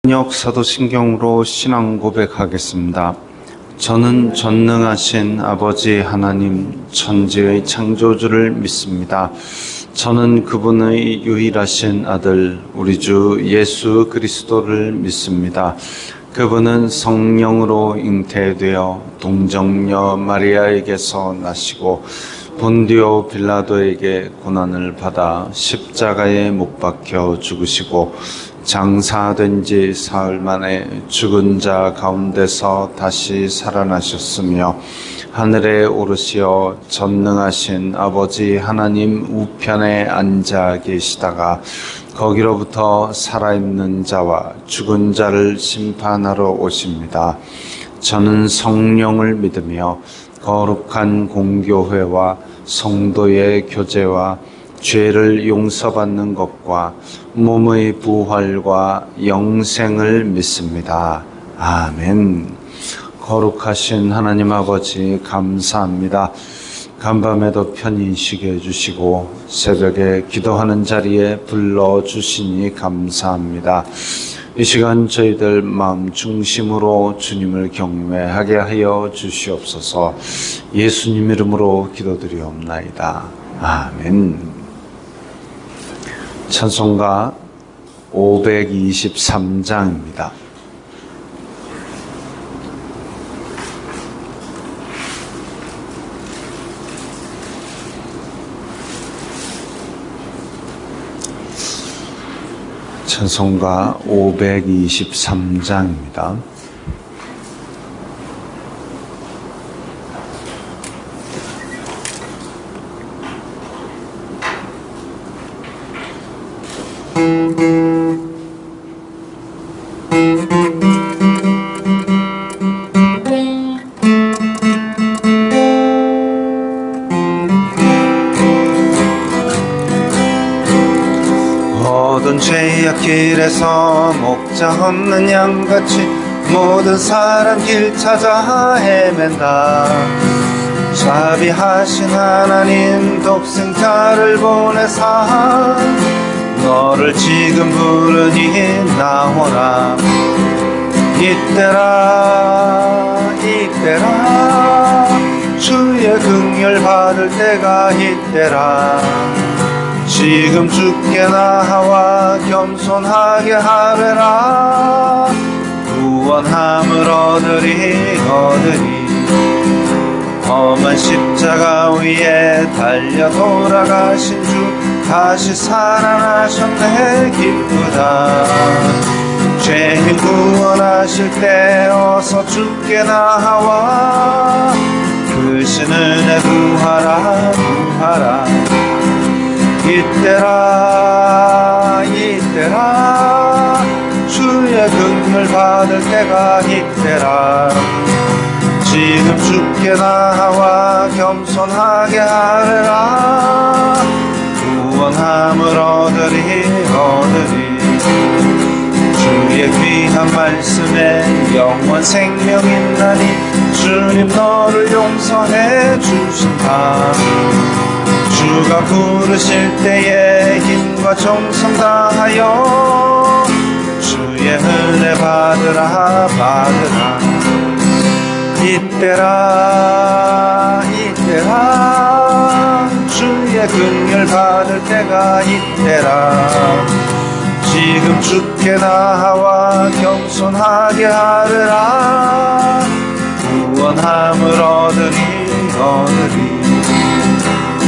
신약 사도신경으로 신앙 고백하겠습니다. 저는 전능하신 아버지 하나님 천지의 창조주를 믿습니다. 저는 그분의 유일하신 아들 우리 주 예수 그리스도를 믿습니다. 그분은 성령으로 잉태되어 동정녀 마리아에게서 나시고 본디오 빌라도에게 고난을 받아 십자가에 못 박혀 죽으시고 장사된 지 사흘 만에 죽은 자 가운데서 다시 살아나셨으며 하늘에 오르시어 전능하신 아버지 하나님 우편에 앉아 계시다가 거기로부터 살아있는 자와 죽은 자를 심판하러 오십니다. 저는 성령을 믿으며 거룩한 공교회와 성도의 교제와 죄를 용서받는 것과 몸의 부활과 영생을 믿습니다. 아멘. 거룩하신 하나님 아버지 감사합니다. 간밤에도 편히 쉬게 해주시고 새벽에 기도하는 자리에 불러주시니 감사합니다. 이 시간 저희들 마음 중심으로 주님을 경외하게 하여 주시옵소서. 예수님 이름으로 기도드리옵나이다. 아멘. 찬송가 523장입니다. 찬송가 523장입니다. 모든 죄악 길에서 목자 없는 양같이 모든 사람 길 찾아 헤맨다. 자비하신 하나님 독생자를 보내사 너를 지금 부르니 나오라. 이때라 이때라 주의 긍휼 받을 때가 이때라. 지금 주께 나와 겸손하게 하래라. 구원함을 얻으리 험한 십자가 위에 달려 돌아가신 주 다시 살아나셨네. 기쁘다. 죄인 구원하실 때 어서 주께 나와 그 신은혜 구하라. 이때라 주의 긍휼 받을 때가 이때라. 지금 주께 나와 겸손하게 하래라. 구원함을 얻으리 주의 귀한 말씀에 영원 생명 있나니 주님 너를 용서해 주신다. 주가 부르실 때에 힘과 정성 다하여 주의 은혜 받으라. 이때라 주의 긍휼 받을 때가 이때라. 지금 주께 나와 겸손하게 하리라. 구원함을 얻으리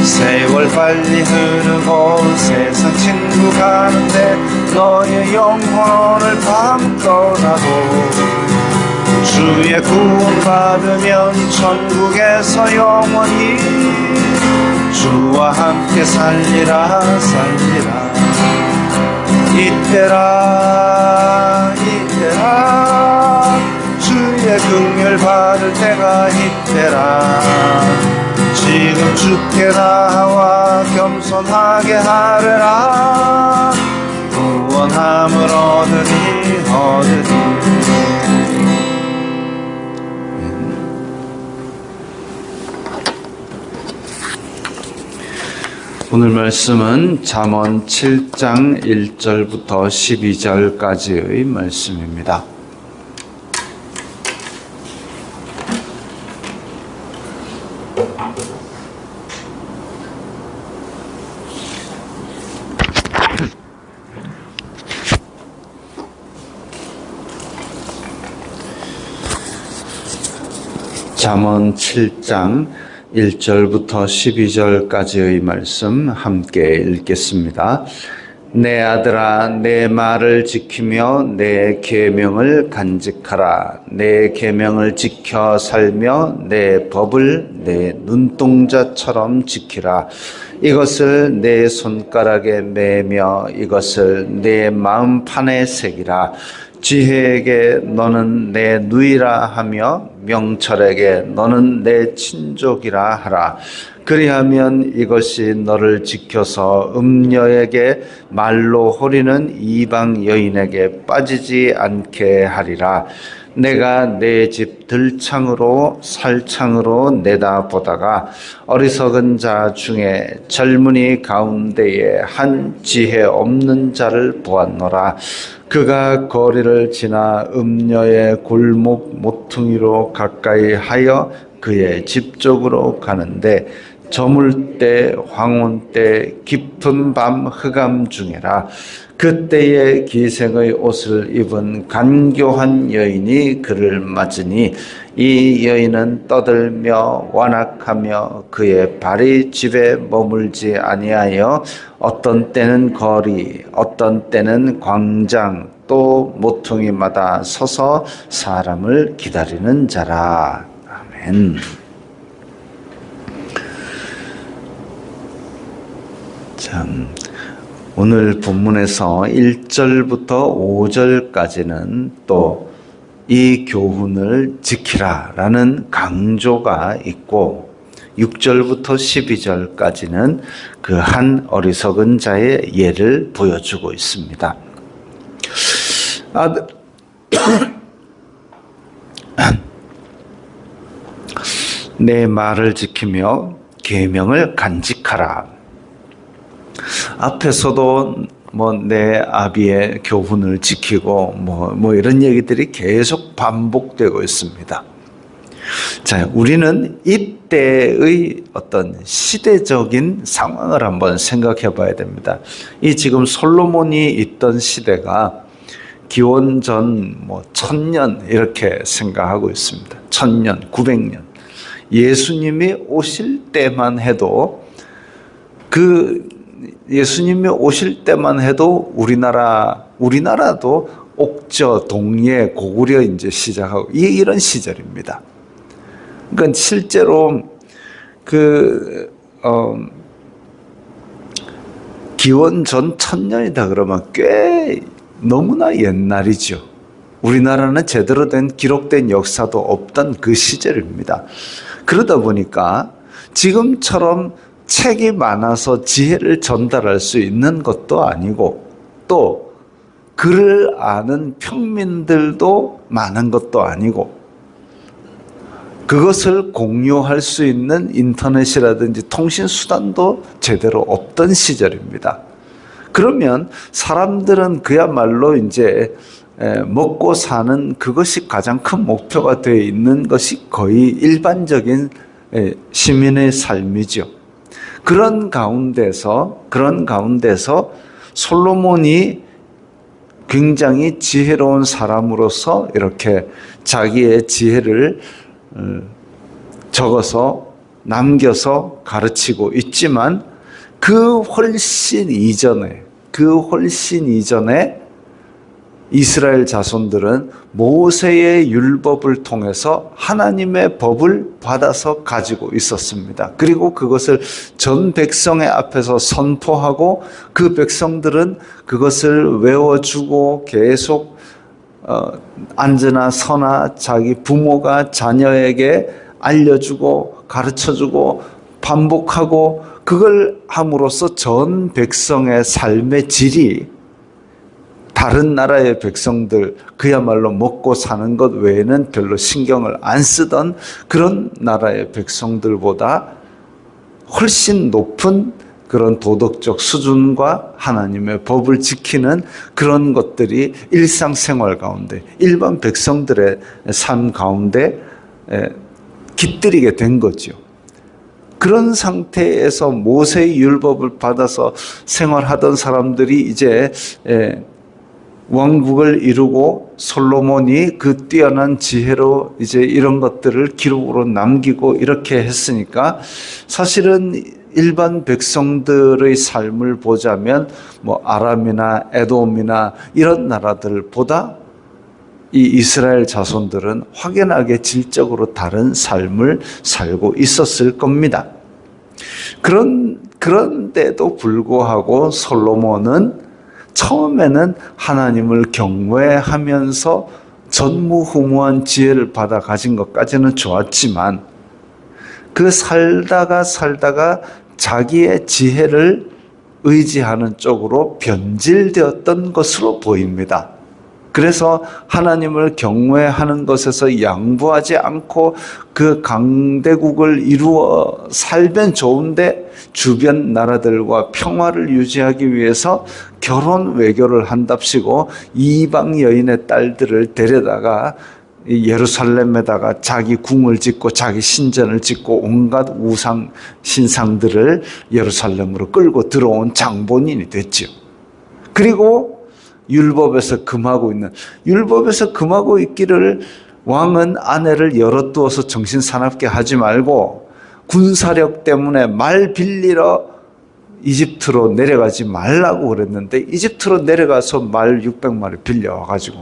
세월 빨리 흐르고 세상 친구 가는데 너의 영혼을 밤떠나도 주의 구원 받으면 천국에서 영원히 주와 함께 살리라. 이때라 주의 긍휼 받을 때가 이때라. 지금 주께 나와 겸손하게 하래라. 구원함을 얻으리 오늘 말씀은 잠언 7장 1절부터 12절까지의 말씀입니다. 잠언 7장 1절부터 12절까지의 말씀 함께 읽겠습니다. 내 아들아, 내 말을 지키며 내 계명을 간직하라. 내 계명을 지켜 살며 내 법을 내 눈동자처럼 지키라. 이것을 내 손가락에 매며 이것을 내 마음판에 새기라. 지혜에게 너는 내 누이라 하며 명철에게 너는 내 친족이라 하라. 그리하면 이것이 너를 지켜서 음녀에게 말로 호리는 이방 여인에게 빠지지 않게 하리라. 내가 내 집 들창으로 살창으로 내다보다가 어리석은 자 중에 젊은이 가운데에 한 지혜 없는 자를 보았노라. 그가 거리를 지나 음녀의 골목 모퉁이로 가까이 하여 그의 집 쪽으로 가는데 저물 때 황혼 때 깊은 밤 흑암 중에라. 그때에 기생의 옷을 입은 간교한 여인이 그를 맞으니 이 여인은 떠들며 완악하며 그의 발이 집에 머물지 아니하여 어떤 때는 거리 어떤 때는 광장 또 모퉁이마다 서서 사람을 기다리는 자라. 아멘. 참, 오늘 본문에서 1절부터 5절까지는 또 이 교훈을 지키라라는 강조가 있고 6절부터 12절까지는 그 한 어리석은 자의 예를 보여주고 있습니다. 내 말을 지키며 계명을 간직하라. 앞에서도 내 아비의 교훈을 지키고 이런 얘기들이 계속 반복되고 있습니다. 자, 우리는 이때의 어떤 시대적인 상황을 한번 생각해 봐야 됩니다. 이 지금 솔로몬이 있던 시대가 기원전 1000년 이렇게 생각하고 있습니다. 1000년, 900년. 예수님이 오실 때만 해도 예수님이 오실 때만 해도 우리나라도 옥저, 동예, 고구려 이제 시작하고 이런 시절입니다. 그러니까 실제로 기원전 1000년이다 그러면 꽤 너무나 옛날이죠. 우리나라는 제대로 된 기록된 역사도 없던 그 시절입니다. 그러다 보니까 지금처럼 책이 많아서 지혜를 전달할 수 있는 것도 아니고 또 글을 아는 평민들도 많은 것도 아니고 그것을 공유할 수 있는 인터넷이라든지 통신수단도 제대로 없던 시절입니다. 그러면 사람들은 그야말로 이제 먹고 사는 그것이 가장 큰 목표가 되어 있는 것이 거의 일반적인 시민의 삶이죠. 그런 가운데서 솔로몬이 굉장히 지혜로운 사람으로서 이렇게 자기의 지혜를 적어서 남겨서 가르치고 있지만 그 훨씬 이전에 이스라엘 자손들은 모세의 율법을 통해서 하나님의 법을 받아서 가지고 있었습니다. 그리고 그것을 전 백성의 앞에서 선포하고 그 백성들은 그것을 외워주고 계속 앉으나 서나 자기 부모가 자녀에게 알려주고 가르쳐주고 반복하고 그걸 함으로써 전 백성의 삶의 질이 다른 나라의 백성들 그야말로 먹고 사는 것 외에는 별로 신경을 안 쓰던 그런 나라의 백성들보다 훨씬 높은 그런 도덕적 수준과 하나님의 법을 지키는 그런 것들이 일상생활 가운데 일반 백성들의 삶 가운데 깃들이게 된 거죠. 그런 상태에서 모세의 율법을 받아서 생활하던 사람들이 이제 왕국을 이루고 솔로몬이 그 뛰어난 지혜로 이제 이런 것들을 기록으로 남기고 이렇게 했으니까 사실은 일반 백성들의 삶을 보자면 뭐 아람이나 에돔이나 이런 나라들보다 이 이스라엘 자손들은 확연하게 질적으로 다른 삶을 살고 있었을 겁니다. 그런데도 불구하고 솔로몬은 처음에는 하나님을 경외하면서 전무후무한 지혜를 받아 가진 것까지는 좋았지만 그 살다가 자기의 지혜를 의지하는 쪽으로 변질되었던 것으로 보입니다. 그래서 하나님을 경외하는 것에서 양보하지 않고 그 강대국을 이루어 살면 좋은데 주변 나라들과 평화를 유지하기 위해서 결혼 외교를 한답시고 이방 여인의 딸들을 데려다가 예루살렘에다가 자기 궁을 짓고 자기 신전을 짓고 온갖 우상 신상들을 예루살렘으로 끌고 들어온 장본인이 됐죠. 그리고 율법에서 금하고 있기를 왕은 아내를 열어두어서 정신 사납게 하지 말고 군사력 때문에 말 빌리러 이집트로 내려가지 말라고 그랬는데 이집트로 내려가서 말 600마리 빌려와가지고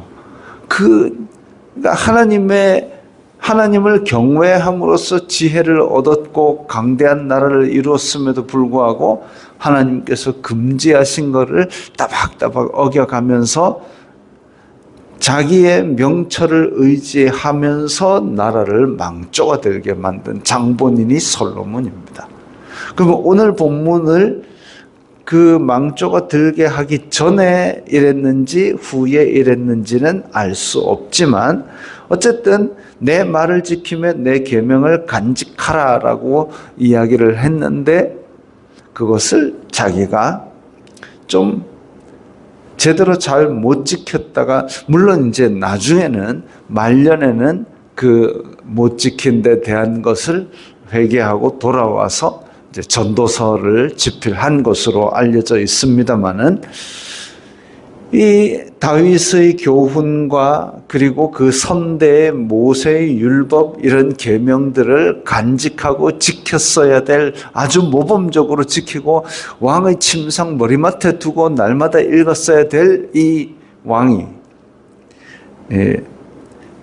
그러니까 하나님을 경외함으로써 지혜를 얻었고 강대한 나라를 이루었음에도 불구하고 하나님께서 금지하신 것을 따박따박 어겨가면서 자기의 명철을 의지하면서 나라를 망조가들게 만든 장본인이 솔로몬입니다. 그러면 오늘 본문을 그 망조가 들게 하기 전에 이랬는지 후에 이랬는지는 알 수 없지만 어쨌든 내 말을 지키며 내 계명을 간직하라라고 이야기를 했는데 그것을 자기가 좀 제대로 잘 못 지켰다가 물론 이제 나중에는 말년에는 그 못 지킨 데 대한 것을 회개하고 돌아와서 이제 전도서를 집필한 것으로 알려져 있습니다만은 이 다윗의 교훈과 그리고 그 선대의 모세의 율법 이런 계명들을 간직하고 지켰어야 될 아주 모범적으로 지키고 왕의 침상 머리맡에 두고 날마다 읽었어야 될 이 왕이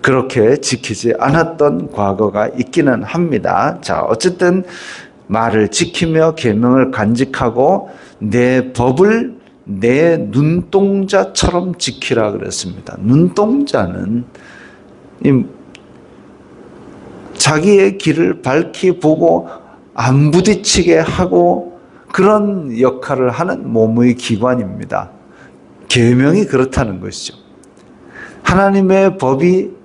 그렇게 지키지 않았던 과거가 있기는 합니다. 자, 어쨌든 말을 지키며 계명을 간직하고 내 법을 내 눈동자처럼 지키라 그랬습니다. 눈동자는 자기의 길을 밝히 보고 안 부딪히게 하고 그런 역할을 하는 몸의 기관입니다. 계명이 그렇다는 것이죠. 하나님의 법이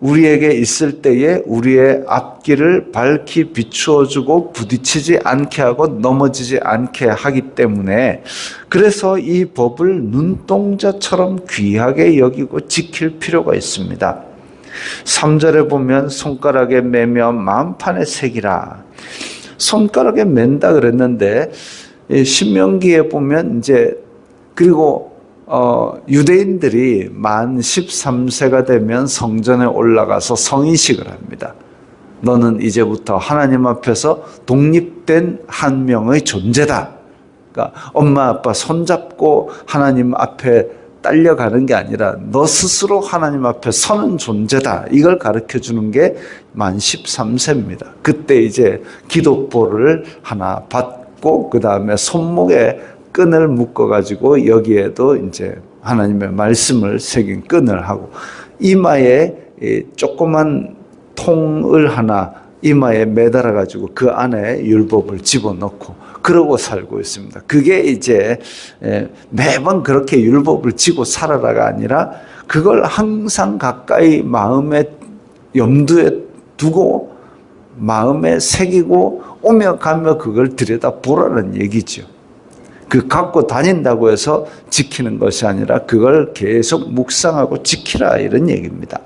우리에게 있을 때에 우리의 앞길을 밝히 비추어주고 부딪히지 않게 하고 넘어지지 않게 하기 때문에 그래서 이 법을 눈동자처럼 귀하게 여기고 지킬 필요가 있습니다. 3절에 보면 손가락에 매며 만판에 새기라. 손가락에 맨다 그랬는데 신명기에 보면 이제 그리고 유대인들이 만 13세가 되면 성전에 올라가서 성인식을 합니다. 너는 이제부터 하나님 앞에서 독립된 한 명의 존재다. 그러니까 엄마 아빠 손잡고 하나님 앞에 딸려가는 게 아니라 너 스스로 하나님 앞에 서는 존재다. 이걸 가르쳐 주는 게 만 13세입니다. 그때 이제 기독보를 하나 받고 그 다음에 손목에 끈을 묶어가지고 여기에도 이제 하나님의 말씀을 새긴 끈을 하고 이마에 조그만 통을 하나 이마에 매달아가지고 그 안에 율법을 집어넣고 그러고 살고 있습니다. 그게 이제 매번 그렇게 율법을 지고 살아라가 아니라 그걸 항상 가까이 마음에 염두에 두고 마음에 새기고 오며 가며 그걸 들여다보라는 얘기죠. 그 갖고 다닌다고 해서 지키는 것이 아니라 그걸 계속 묵상하고 지키라 이런 얘기입니다.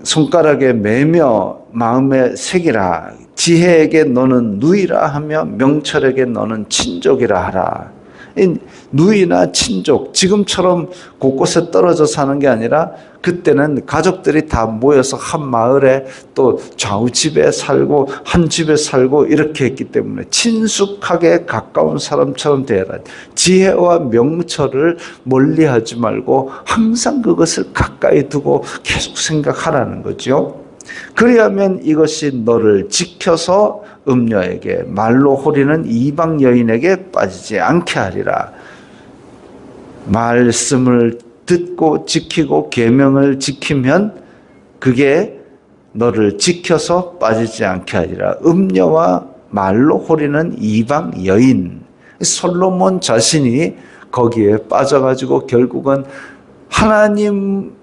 손가락에 매며 마음에 새기라. 지혜에게 너는 누이라 하며 명철에게 너는 친족이라 하라. 이 누이나 친족, 지금처럼 곳곳에 떨어져 사는 게 아니라 그때는 가족들이 다 모여서 한 마을에 또 좌우집에 살고 한 집에 살고 이렇게 했기 때문에 친숙하게 가까운 사람처럼 되어라. 지혜와 명철을 멀리하지 말고 항상 그것을 가까이 두고 계속 생각하라는 거죠. 그리하면 이것이 너를 지켜서 음녀에게 말로 호리는 이방 여인에게 빠지지 않게 하리라. 말씀을 듣고 지키고 계명을 지키면 그게 너를 지켜서 빠지지 않게 하리라. 음녀와 말로 호리는 이방 여인. 솔로몬 자신이 거기에 빠져가지고 결국은 하나님을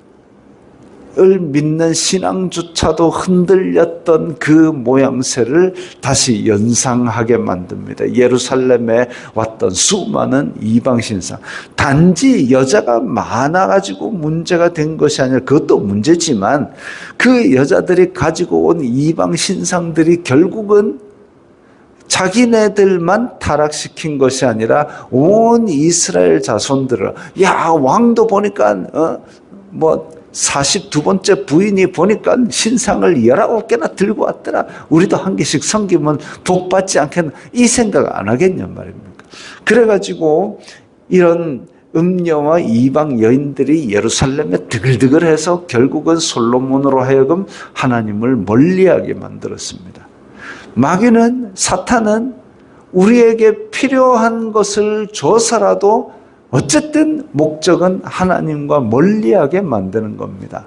믿는 신앙조차도 흔들렸던 그 모양새를 다시 연상하게 만듭니다. 예루살렘에 왔던 수많은 이방 신상. 단지 여자가 많아가지고 문제가 된 것이 아니라 그것도 문제지만 그 여자들이 가지고 온 이방 신상들이 결국은 자기네들만 타락시킨 것이 아니라 온 이스라엘 자손들을, 야, 왕도 보니까 42번째 부인이 보니까 신상을 19개나 들고 왔더라. 우리도 한 개씩 섬기면 복 받지 않겠나. 이 생각 안 하겠냔 말입니까. 그래가지고 이런 음녀와 이방 여인들이 예루살렘에 드글드글해서 결국은 솔로몬으로 하여금 하나님을 멀리하게 만들었습니다. 마귀는, 사탄은 우리에게 필요한 것을 줘서라도 어쨌든 목적은 하나님과 멀리하게 만드는 겁니다.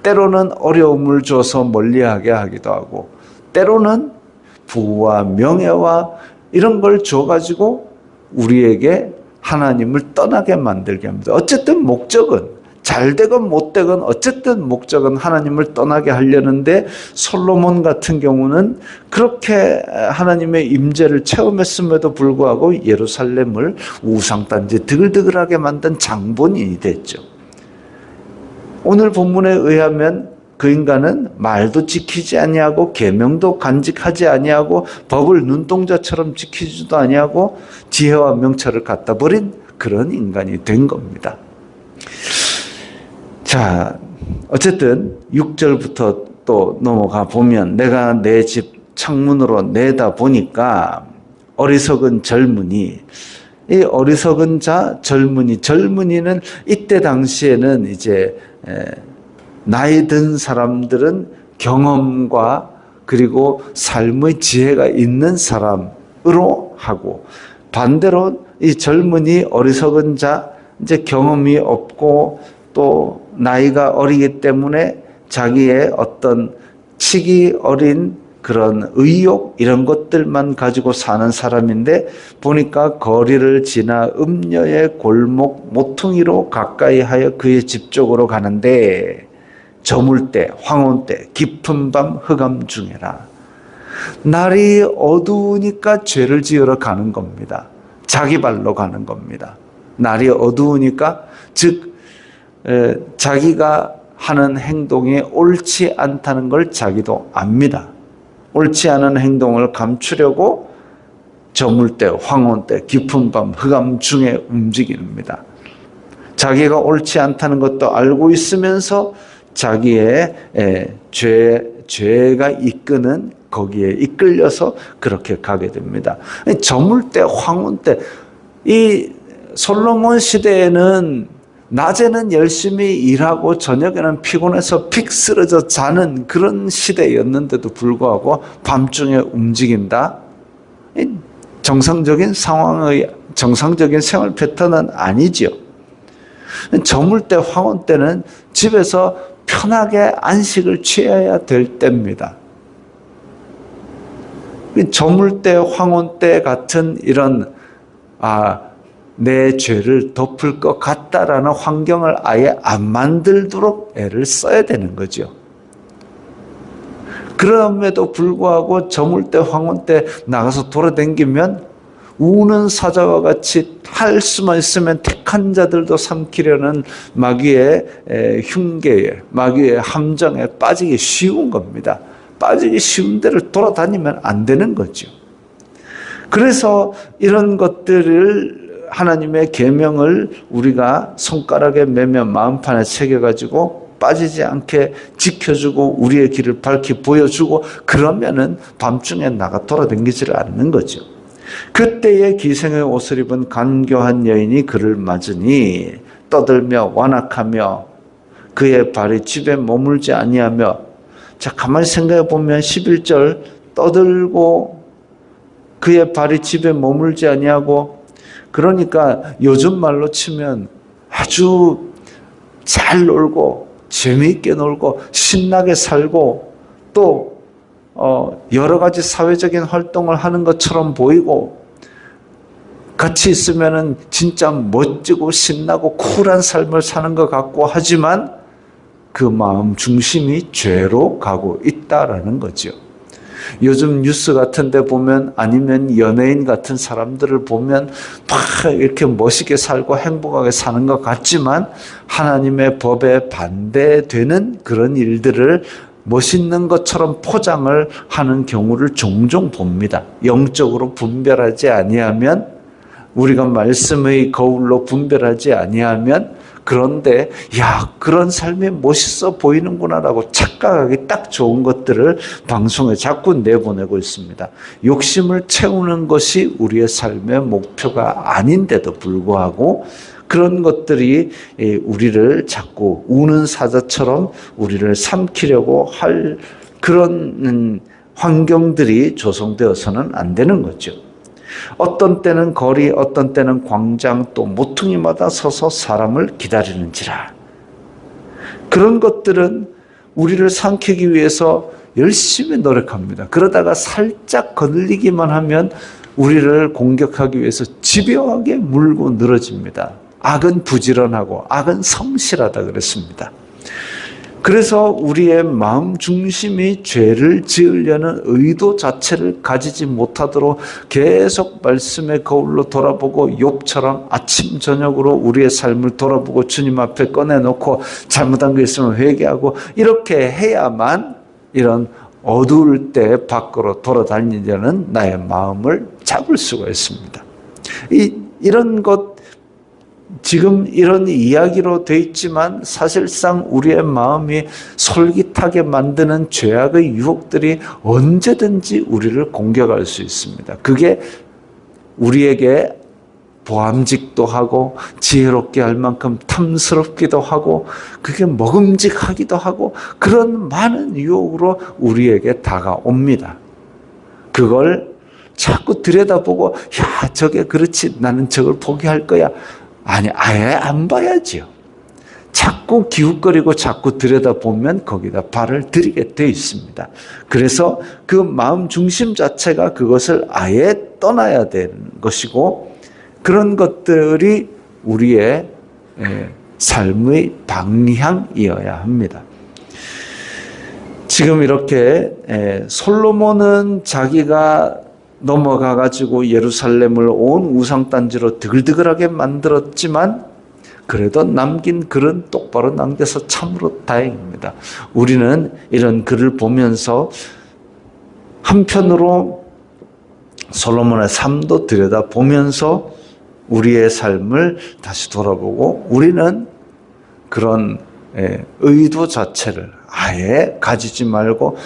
때로는 어려움을 줘서 멀리하게 하기도 하고, 때로는 부와 명예와 이런 걸 줘가지고 우리에게 하나님을 떠나게 만들게 합니다. 어쨌든 목적은 잘되건 못되건 어쨌든 목적은 하나님을 떠나게 하려는데, 솔로몬 같은 경우는 그렇게 하나님의 임재를 체험했음에도 불구하고 예루살렘을 우상단지 드글드글하게 만든 장본인이 됐죠. 오늘 본문에 의하면 그 인간은 말도 지키지 아니하고 계명도 간직하지 아니하고 법을 눈동자처럼 지키지도 아니하고 지혜와 명철을 갖다 버린 그런 인간이 된 겁니다. 자, 어쨌든 6절부터 또 넘어가 보면, 내가 내 집 창문으로 내다 보니까 어리석은 젊은이, 이 어리석은 자 젊은이는 이때 당시에는 이제 나이 든 사람들은 경험과 그리고 삶의 지혜가 있는 사람으로 하고, 반대로 이 젊은이 어리석은 자, 이제 경험이 없고 또 나이가 어리기 때문에 자기의 어떤 치기 어린 그런 의욕 이런 것들만 가지고 사는 사람인데, 보니까 거리를 지나 음녀의 골목 모퉁이로 가까이 하여 그의 집 쪽으로 가는데, 저물 때 황혼 때 깊은 밤 흑암 중에라. 날이 어두우니까 죄를 지으러 가는 겁니다. 자기 발로 가는 겁니다. 날이 어두우니까, 즉 자기가 하는 행동이 옳지 않다는 걸 자기도 압니다. 옳지 않은 행동을 감추려고 저물 때, 황혼 때, 깊은 밤, 흑암 중에 움직입니다. 자기가 옳지 않다는 것도 알고 있으면서 자기의 죄가 이끄는 거기에 이끌려서 그렇게 가게 됩니다. 저물 때, 황혼 때, 이 솔로몬 시대에는 낮에는 열심히 일하고 저녁에는 피곤해서 픽 쓰러져 자는 그런 시대였는데도 불구하고 밤중에 움직인다? 정상적인 상황의 정상적인 생활 패턴은 아니죠. 저물 때, 황혼 때는 집에서 편하게 안식을 취해야 될 때입니다. 저물 때, 황혼 때 같은 이런 내 죄를 덮을 것 같다라는 환경을 아예 안 만들도록 애를 써야 되는 거죠. 그럼에도 불구하고 저물 때 황혼 때 나가서 돌아다니면 우는 사자와 같이 할 수만 있으면 택한 자들도 삼키려는 마귀의 흉계에, 마귀의 함정에 빠지기 쉬운 겁니다. 빠지기 쉬운 데를 돌아다니면 안 되는 거죠. 그래서 이런 것들을 하나님의 계명을 우리가 손가락에 매며 마음판에 새겨가지고 빠지지 않게 지켜주고 우리의 길을 밝히 보여주고 그러면은 밤중에 나가 돌아다니지를 않는 거죠. 그때에 기생의 옷을 입은 간교한 여인이 그를 맞으니 떠들며 완악하며 그의 발이 집에 머물지 아니하며. 자, 가만히 생각해 보면 11절 떠들고 그의 발이 집에 머물지 아니하고, 그러니까 요즘 말로 치면 아주 잘 놀고 재미있게 놀고 신나게 살고 또 여러 가지 사회적인 활동을 하는 것처럼 보이고 같이 있으면은 진짜 멋지고 신나고 쿨한 삶을 사는 것 같고 하지만 그 마음 중심이 죄로 가고 있다라는 거죠. 요즘 뉴스 같은 데 보면 아니면 연예인 같은 사람들을 보면 막 이렇게 멋있게 살고 행복하게 사는 것 같지만 하나님의 법에 반대되는 그런 일들을 멋있는 것처럼 포장을 하는 경우를 종종 봅니다. 영적으로 분별하지 아니하면, 우리가 말씀의 거울로 분별하지 아니하면, 그런데 야, 그런 삶이 멋있어 보이는구나라고 착각하기 딱 좋은 것들을 방송에 자꾸 내보내고 있습니다. 욕심을 채우는 것이 우리의 삶의 목표가 아닌데도 불구하고 그런 것들이 우리를 자꾸 우는 사자처럼 우리를 삼키려고 할 그런 환경들이 조성되어서는 안 되는 거죠. 어떤 때는 거리, 어떤 때는 광장, 또 모퉁이마다 서서 사람을 기다리는지라. 그런 것들은 우리를 삼키기 위해서 열심히 노력합니다. 그러다가 살짝 거슬리기만 하면 우리를 공격하기 위해서 집요하게 물고 늘어집니다. 악은 부지런하고 악은 성실하다 그랬습니다. 그래서 우리의 마음 중심이 죄를 지으려는 의도 자체를 가지지 못하도록 계속 말씀의 거울로 돌아보고 욥처럼 아침 저녁으로 우리의 삶을 돌아보고 주님 앞에 꺼내놓고 잘못한 게 있으면 회개하고 이렇게 해야만 이런 어두울 때 밖으로 돌아다니려는 나의 마음을 잡을 수가 있습니다. 이런 것 지금 이런 이야기로 돼 있지만 사실상 우리의 마음이 솔깃하게 만드는 죄악의 유혹들이 언제든지 우리를 공격할 수 있습니다. 그게 우리에게 보암직도 하고 지혜롭게 할 만큼 탐스럽기도 하고 그게 먹음직하기도 하고 그런 많은 유혹으로 우리에게 다가옵니다. 그걸 자꾸 들여다보고 야, 저게 그렇지, 나는 저걸 포기할 거야. 아니, 아예 안 봐야지요. 자꾸 기웃거리고 자꾸 들여다보면 거기다 발을 들이게 돼 있습니다. 그래서 그 마음 중심 자체가 그것을 아예 떠나야 되는 것이고 그런 것들이 우리의 삶의 방향이어야 합니다. 지금 이렇게 솔로몬은 자기가 넘어가가지고 예루살렘을 온 우상단지로 드글드글하게 만들었지만 그래도 남긴 글은 똑바로 남겨서 참으로 다행입니다. 우리는 이런 글을 보면서 한편으로 솔로몬의 삶도 들여다보면서 우리의 삶을 다시 돌아보고 우리는 그런 의도 자체를 아예 가지지 말고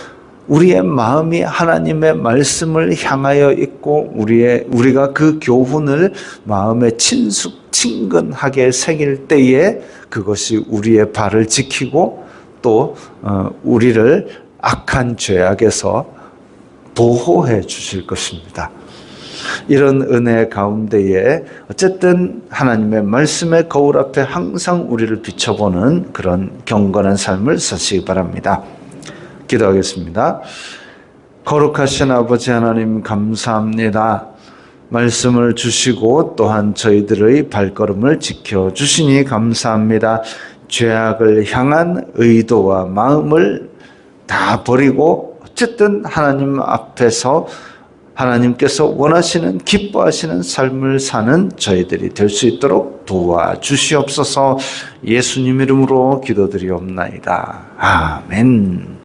우리의 마음이 하나님의 말씀을 향하여 있고 우리가 그 교훈을 마음에 친근하게 새길 때에 그것이 우리의 발을 지키고 또 우리를 악한 죄악에서 보호해 주실 것입니다. 이런 은혜 가운데에 어쨌든 하나님의 말씀의 거울 앞에 항상 우리를 비춰보는 그런 경건한 삶을 사시기 바랍니다. 기도하겠습니다. 거룩하신 아버지 하나님 감사합니다. 말씀을 주시고 또한 저희들의 발걸음을 지켜주시니 감사합니다. 죄악을 향한 의도와 마음을 다 버리고 어쨌든 하나님 앞에서 하나님께서 원하시는 기뻐하시는 삶을 사는 저희들이 될 수 있도록 도와주시옵소서. 예수님 이름으로 기도드리옵나이다. 아멘.